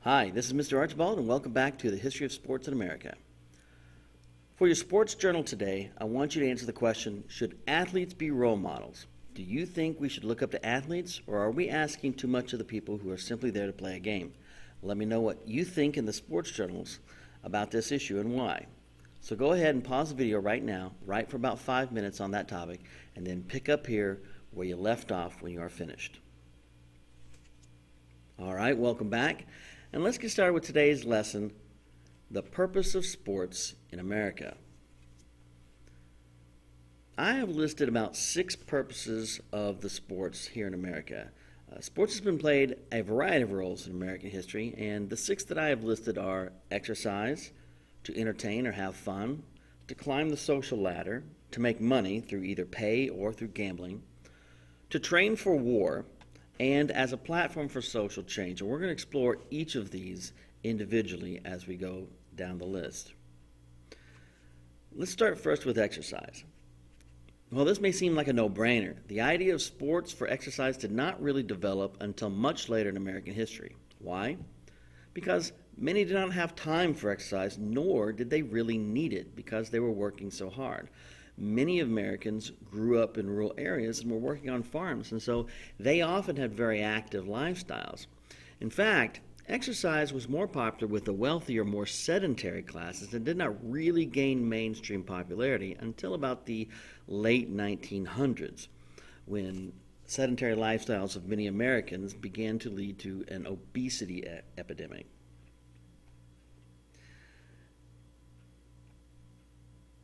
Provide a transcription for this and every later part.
Hi, this is Mr. Archibald, and welcome back to the History of Sports in America. For your sports journal today, I want you to answer the question, should athletes be role models? Do you think we should look up to athletes, or are we asking too much of the people who are simply there to play a game? Let me know what you think in the sports journals about this issue and why. So go ahead and pause the video right now, write for about 5 minutes on that topic, and then pick up here where you left off when you are finished. All right, welcome back. And let's get started with today's lesson, the purpose of sports in America. I have listed about 6 purposes of the sports here in America. Sports has been played a variety of roles in American history, and the 6 that I have listed are exercise, to entertain or have fun, to climb the social ladder, to make money through either pay or through gambling, to train for war, and as a platform for social change. And we're going to explore each of these individually as we go down the list. Let's start first with exercise. Well, this may seem like a no-brainer. The idea of sports for exercise did not really develop until much later in American history. Why? Because many did not have time for exercise, nor did they really need it because they were working so hard. Many Americans grew up in rural areas and were working on farms, and so they often had very active lifestyles. In fact, exercise was more popular with the wealthier, more sedentary classes and did not really gain mainstream popularity until about the late 1900s, when sedentary lifestyles of many Americans began to lead to an obesity epidemic.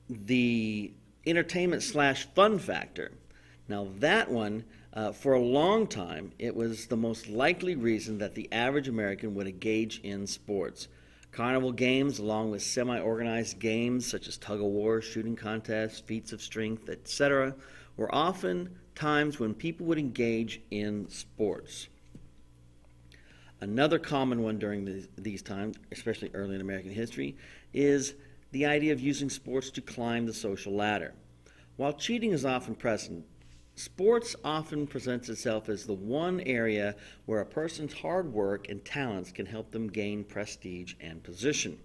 The entertainment / fun factor. Now that one, for a long time, it was the most likely reason that the average American would engage in sports. Carnival games, along with semi-organized games such as tug-of-war, shooting contests, feats of strength, etc., were often times when people would engage in sports. Another common one during these times, especially early in American history, is the idea of using sports to climb the social ladder. While cheating is often present, sports often presents itself as the one area where a person's hard work and talents can help them gain prestige and position.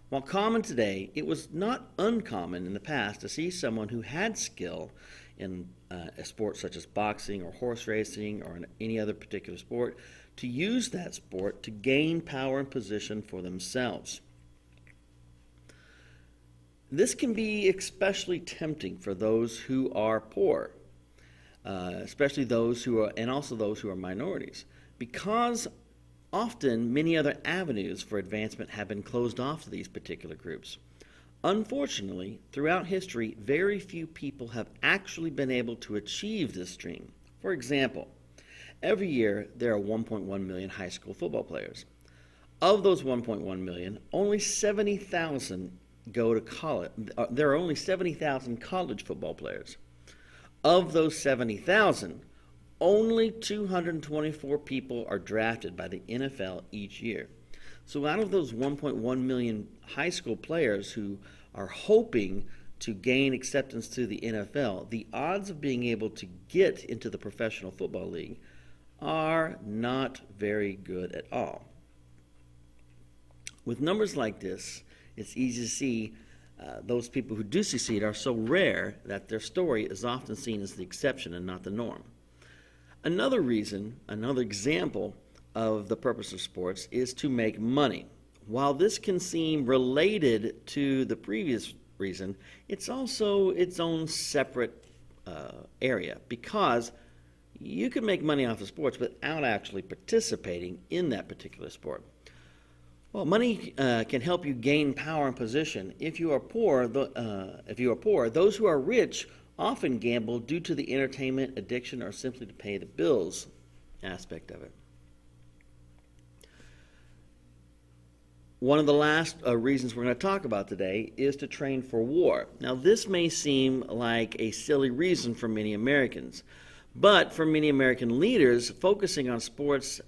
While common today, it was not uncommon in the past to see someone who had skill in a sport such as boxing or horse racing or in any other particular sport to use that sport to gain power and position for themselves. This can be especially tempting for those who are poor, especially those who are, and also those who are minorities, because often many other avenues for advancement have been closed off to these particular groups. Unfortunately, throughout history, very few people have actually been able to achieve this dream. For example, every year there are 1.1 million high school football players. Of those 1.1 million, only 70,000 go to college. There are only 70,000 college football players. Of those 70,000, only 224 people are drafted by the NFL each year. So out of those 1.1 million high school players who are hoping to gain acceptance to the NFL, the odds of being able to get into the professional football league are not very good at all. With numbers like this, it's easy to see those people who do succeed are so rare that their story is often seen as the exception and not the norm. Another reason, another example of the purpose of sports is to make money. While this can seem related to the previous reason, it's also its own separate area, because you can make money off of sports without actually participating in that particular sport. Well, money can help you gain power and position. If you are poor, those who are rich often gamble due to the entertainment, addiction, or simply to pay the bills aspect of it. One of the last reasons we're going to talk about today is to train for war. Now, this may seem like a silly reason for many Americans, but for many American leaders, focusing on sports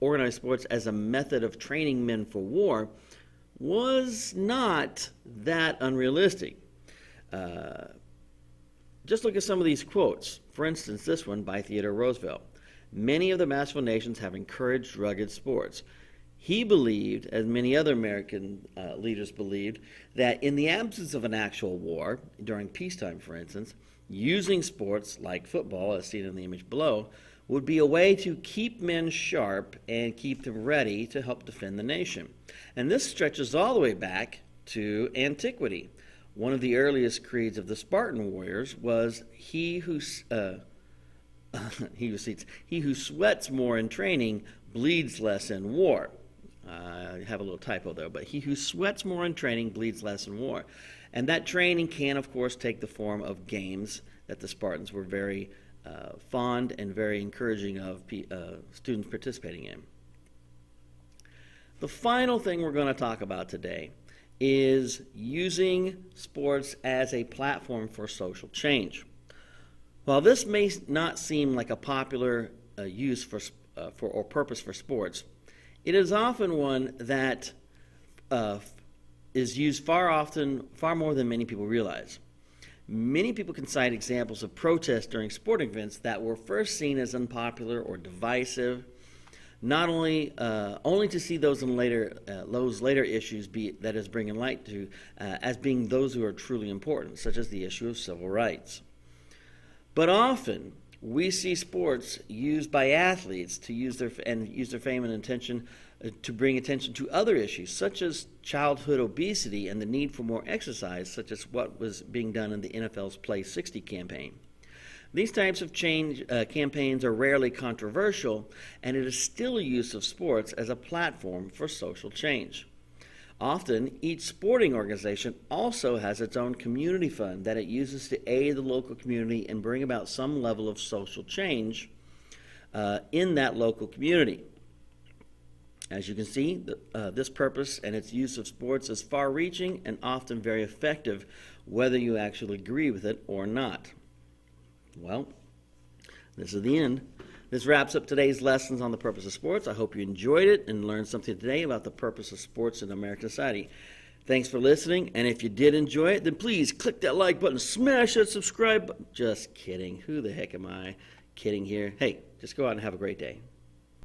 organized sports as a method of training men for war was not that unrealistic. Just look at some of these quotes. For instance, this one by Theodore Roosevelt. Many of the masterful nations have encouraged rugged sports. He believed, as many other American leaders believed, that in the absence of an actual war, during peacetime for instance, using sports like football, as seen in the image below, would be a way to keep men sharp and keep them ready to help defend the nation. And this stretches all the way back to antiquity. One of the earliest creeds of the Spartan warriors was he who sweats more in training bleeds less in war. I have a little typo there, but he who sweats more in training bleeds less in war. And that training can, of course, take the form of games that the Spartans were very fond and very encouraging of students participating in. The final thing we're going to talk about today is using sports as a platform for social change. While this may not seem like a popular use or purpose for sports, it is often one that is used far more than many people realize. Many people can cite examples of protests during sporting events that were first seen as unpopular or divisive, not only to see those later issues that is bringing light to as being those who are truly important, such as the issue of civil rights. But often we see sports used by athletes to use their fame and attention to bring attention to other issues, such as childhood obesity and the need for more exercise, such as what was being done in the NFL's Play 60 campaign. These types of change campaigns are rarely controversial, and it is still a use of sports as a platform for social change. Often, each sporting organization also has its own community fund that it uses to aid the local community and bring about some level of social change in that local community. As you can see, this purpose and its use of sports is far-reaching and often very effective, whether you actually agree with it or not. Well, this is the end. This wraps up today's lessons on the purpose of sports. I hope you enjoyed it and learned something today about the purpose of sports in American society. Thanks for listening, and if you did enjoy it, then please click that like button, smash that subscribe button. Just kidding. Who the heck am I kidding here? Hey, just go out and have a great day.